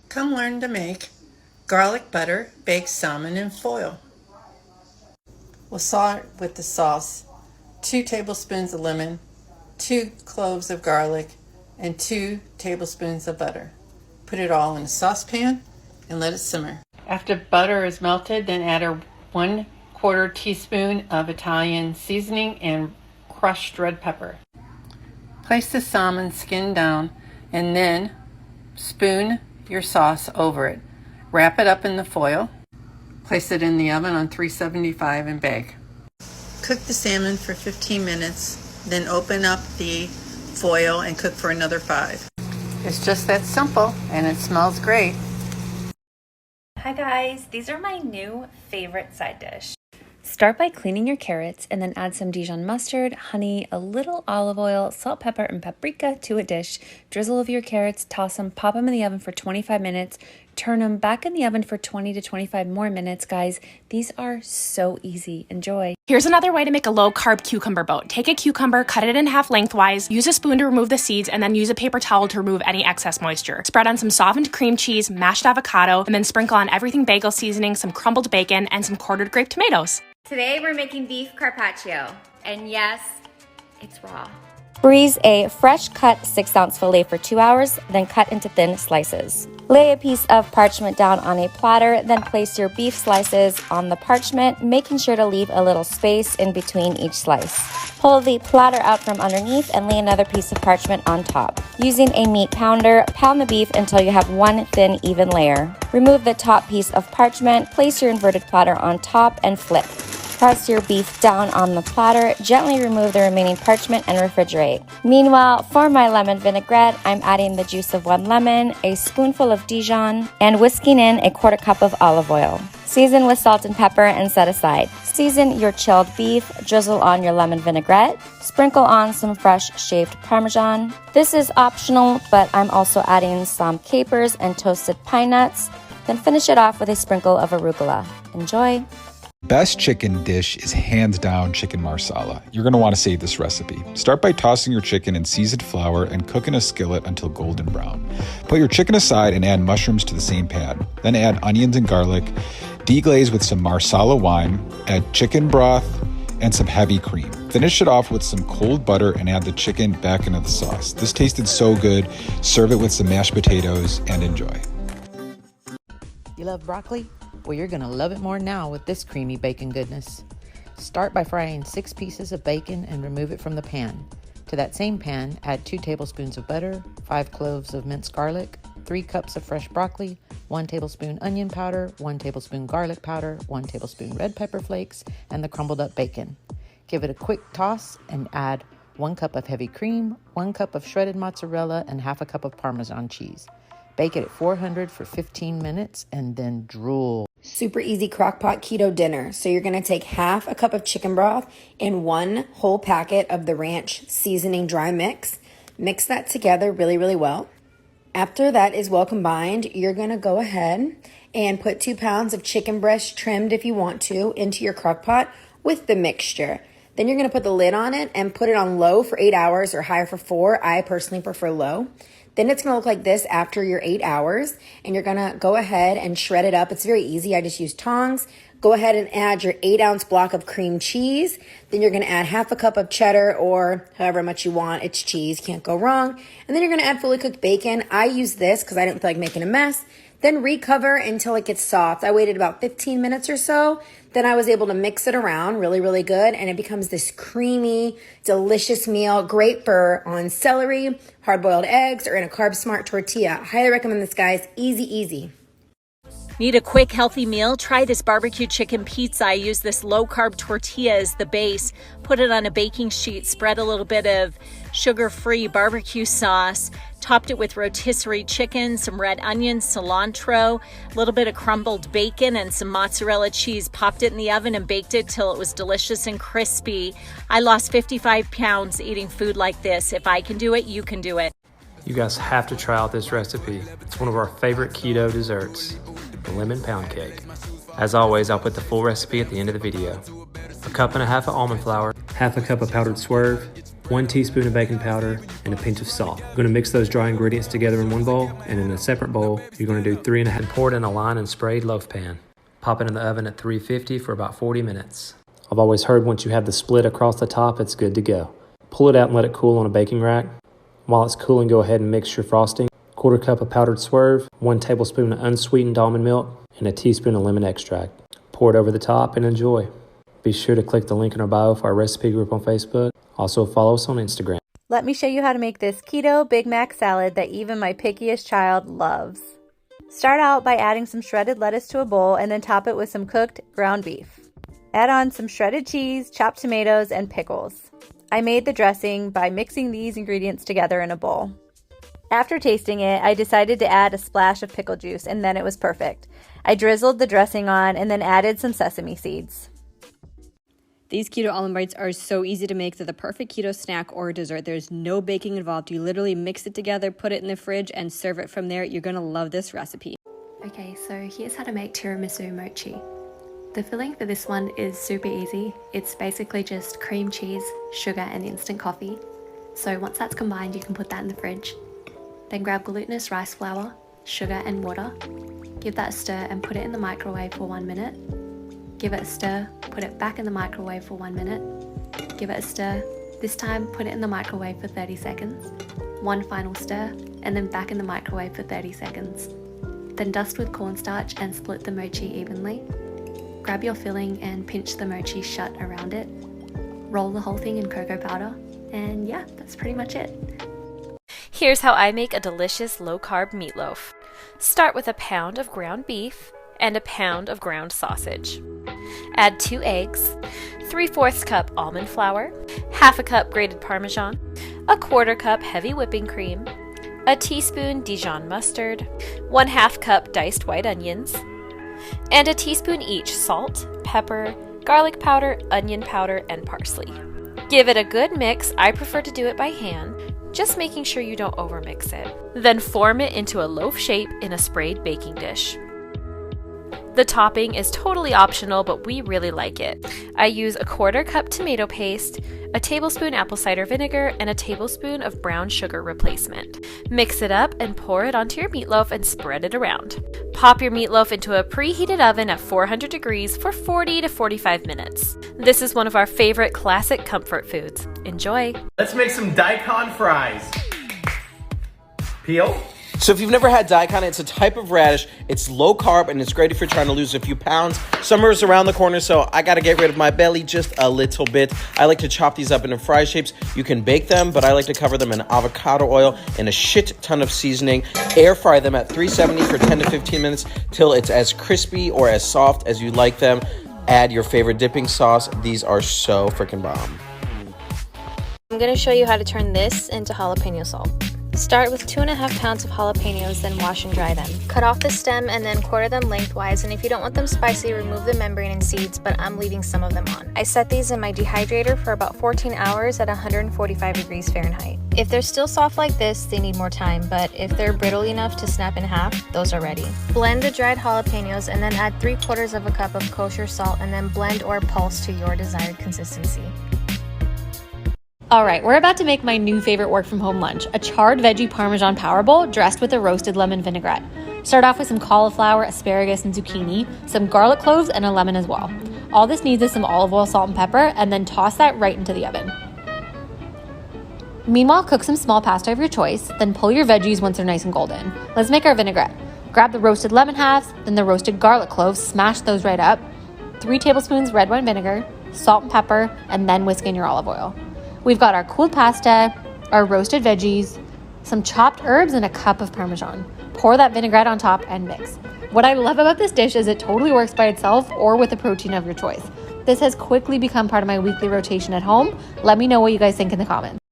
Come learn to make garlic butter baked salmon in foil. We'll start with the sauce. 2 tablespoons of lemon, 2 cloves of garlic, and 2 tablespoons of butter. Put it all in a saucepan and let it simmer. After butter is melted, then add a 1/4 teaspoon of Italian seasoning and crushed red pepper. Place the salmon skin down and then spoon your sauce over it. Wrap it up in the foil. Place it in the oven on 375 and bake. Cook the salmon for 15 minutes, then open up the foil and cook for another 5. It's just that simple, and it smells great. Hi guys, these are my new favorite side dish. Start by cleaning your carrots and then add some Dijon mustard, honey, a little olive oil, salt, pepper, and paprika to a dish. Drizzle over your carrots, toss them, pop them in the oven for 25 minutes, turn them back in the oven for 20 to 25 more minutes. Guys, these are so easy. Enjoy. Here's another way to make a low-carb cucumber boat. Take a cucumber, cut it in half lengthwise, use a spoon to remove the seeds, and then use a paper towel to remove any excess moisture. Spread on some softened cream cheese, mashed avocado, and then sprinkle on everything bagel seasoning, some crumbled bacon, and some quartered grape tomatoes. Today we're making beef carpaccio, and yes, it's raw. Freeze a fresh cut 6-ounce fillet for 2 hours, then cut into thin slices. Lay a piece of parchment down on a platter, then place your beef slices on the parchment, making sure to leave a little space in between each slice. Pull the platter out from underneath and lay another piece of parchment on top. Using a meat pounder, pound the beef until you have one thin, even layer. Remove the top piece of parchment, place your inverted platter on top, and flip. Press your beef down on the platter, gently remove the remaining parchment, and refrigerate. Meanwhile, for my lemon vinaigrette, I'm adding the juice of 1 lemon, a spoonful of Dijon, and whisking in a 1/4 cup of olive oil. Season with salt and pepper and set aside. Season your chilled beef, drizzle on your lemon vinaigrette, sprinkle on some fresh shaved Parmesan. This is optional, but I'm also adding some capers and toasted pine nuts, then finish it off with a sprinkle of arugula. Enjoy! Best chicken dish is hands down chicken Marsala. You're going to want to save this recipe. Start by tossing your chicken in seasoned flour and cook in a skillet until golden brown. Put your chicken aside and add mushrooms to the same pan. Then add onions and garlic. Deglaze with some Marsala wine. Add chicken broth and some heavy cream. Finish it off with some cold butter and add the chicken back into the sauce. This tasted so good. Serve it with some mashed potatoes and enjoy. You love broccoli? Well, you're going to love it more now with this creamy bacon goodness. Start by frying 6 pieces of bacon and remove it from the pan. To that same pan, add 2 tablespoons of butter, 5 cloves of minced garlic, 3 cups of fresh broccoli, 1 tablespoon onion powder, 1 tablespoon garlic powder, 1 tablespoon red pepper flakes, and the crumbled up bacon. Give it a quick toss and add 1 cup of heavy cream, 1 cup of shredded mozzarella, and half a cup of Parmesan cheese. Bake it at 400 for 15 minutes and then drool. Super easy crock pot keto dinner. So you're going to take half a cup of chicken broth and 1 whole packet of the ranch seasoning dry mix. Mix that together really, really well. After that is well combined, you're going to go ahead and put 2 pounds of chicken breast trimmed if you want to into your crock pot with the mixture. Then you're going to put the lid on it and put it on low for 8 hours or higher for 4. I personally prefer low. Then it's going to look like this after your 8 hours, and you're going to go ahead and shred it up. It's very easy. I just use tongs. Go ahead and add your 8-ounce block of cream cheese. Then you're going to add half a cup of cheddar or however much you want. It's cheese. Can't go wrong. And then you're going to add fully cooked bacon. I use this because I didn't feel like making a mess. Then recover until it gets soft. I waited about 15 minutes or so. Then I was able to mix it around really, really good. And it becomes this creamy, delicious meal. Great for on celery, hard-boiled eggs, or in a carb-smart tortilla. Highly recommend this, guys. Easy, easy. Need a quick, healthy meal? Try this barbecue chicken pizza. I use this low-carb tortilla as the base. Put it on a baking sheet. Spread a little bit of sugar-free barbecue sauce. Topped it with rotisserie chicken, some red onions, cilantro, a little bit of crumbled bacon, and some mozzarella cheese. Popped it in the oven and baked it till it was delicious and crispy. I lost 55 pounds eating food like this. If I can do it, you can do it. You guys have to try out this recipe. It's one of our favorite keto desserts, the lemon pound cake. As always, I'll put the full recipe at the end of the video. 1.5 cups of almond flour, 1/2 cup of powdered swerve, 1 teaspoon of baking powder, and a pinch of salt. You're gonna mix those dry ingredients together in one bowl, and in a separate bowl, you're gonna do 3.5 and pour it in a lined and sprayed loaf pan. Pop it in the oven at 350 for about 40 minutes. I've always heard once you have the split across the top, it's good to go. Pull it out and let it cool on a baking rack. While it's cooling, go ahead and mix your frosting. 1/4 cup of powdered swerve, 1 tablespoon of unsweetened almond milk, and a teaspoon of lemon extract. Pour it over the top and enjoy. Be sure to click the link in our bio for our recipe group on Facebook. Also follow us on Instagram. Let me show you how to make this Keto Big Mac Salad that even my pickiest child loves. Start out by adding some shredded lettuce to a bowl and then top it with some cooked ground beef. Add on some shredded cheese, chopped tomatoes, and pickles. I made the dressing by mixing these ingredients together in a bowl. After tasting it, I decided to add a splash of pickle juice, and then it was perfect. I drizzled the dressing on and then added some sesame seeds. These keto almond bites are so easy to make. They're the perfect keto snack or dessert. There's no baking involved. You literally mix it together, put it in the fridge, and serve it from there. You're gonna love this recipe. Okay, so here's how to make tiramisu mochi. The filling for this one is super easy. It's basically just cream cheese, sugar, and instant coffee. So once that's combined, you can put that in the fridge. Then grab glutinous rice flour, sugar, and water. Give that a stir and put it in the microwave for 1 minute. Give it a stir, put it back in the microwave for 1 minute. Give it a stir. This time, put it in the microwave for 30 seconds. One final stir, and then back in the microwave for 30 seconds. Then dust with cornstarch and split the mochi evenly. Grab your filling and pinch the mochi shut around it. Roll the whole thing in cocoa powder, and yeah, that's pretty much it. Here's how I make a delicious low-carb meatloaf. Start with a pound of ground beef and a pound of ground sausage. Add 2 eggs, 3/4 cup almond flour, 1/2 cup grated Parmesan, 1/4 cup heavy whipping cream, a teaspoon Dijon mustard, 1/2 cup diced white onions, and a teaspoon each salt, pepper, garlic powder, onion powder, and parsley. Give it a good mix. I prefer to do it by hand, just making sure you don't overmix it. Then form it into a loaf shape in a sprayed baking dish. The topping is totally optional, but we really like it. I use 1/4 cup tomato paste, a tablespoon apple cider vinegar, and a tablespoon of brown sugar replacement. Mix it up and pour it onto your meatloaf and spread it around. Pop your meatloaf into a preheated oven at 400 degrees for 40 to 45 minutes. This is one of our favorite classic comfort foods. Enjoy! Let's make some daikon fries. Peel. So if you've never had daikon, it's a type of radish. It's low carb and it's great if you're trying to lose a few pounds. Summer is around the corner, so I gotta get rid of my belly just a little bit. I like to chop these up into fry shapes. You can bake them, but I like to cover them in avocado oil and a shit ton of seasoning. Air fry them at 370 for 10 to 15 minutes till it's as crispy or as soft as you like them. Add your favorite dipping sauce. These are so freaking bomb. I'm gonna show you how to turn this into jalapeno salt. Start with 2.5 pounds of jalapenos, then wash and dry them. Cut off the stem and then quarter them lengthwise, and if you don't want them spicy, remove the membrane and seeds, but I'm leaving some of them on. I set these in my dehydrator for about 14 hours at 145 degrees Fahrenheit. If they're still soft like this, they need more time, but if they're brittle enough to snap in half, those are ready. Blend the dried jalapenos and then add 3/4 of a cup of kosher salt and then blend or pulse to your desired consistency. All right, we're about to make my new favorite work from home lunch, a charred veggie Parmesan power bowl dressed with a roasted lemon vinaigrette. Start off with some cauliflower, asparagus, and zucchini, some garlic cloves, and a lemon as well. All this needs is some olive oil, salt, and pepper, and then toss that right into the oven. Meanwhile, cook some small pasta of your choice, then pull your veggies once they're nice and golden. Let's make our vinaigrette. Grab the roasted lemon halves, then the roasted garlic cloves, smash those right up, 3 tablespoons red wine vinegar, salt and pepper, and then whisk in your olive oil. We've got our cooled pasta, our roasted veggies, some chopped herbs, and a cup of Parmesan. Pour that vinaigrette on top and mix. What I love about this dish is it totally works by itself or with a protein of your choice. This has quickly become part of my weekly rotation at home. Let me know what you guys think in the comments.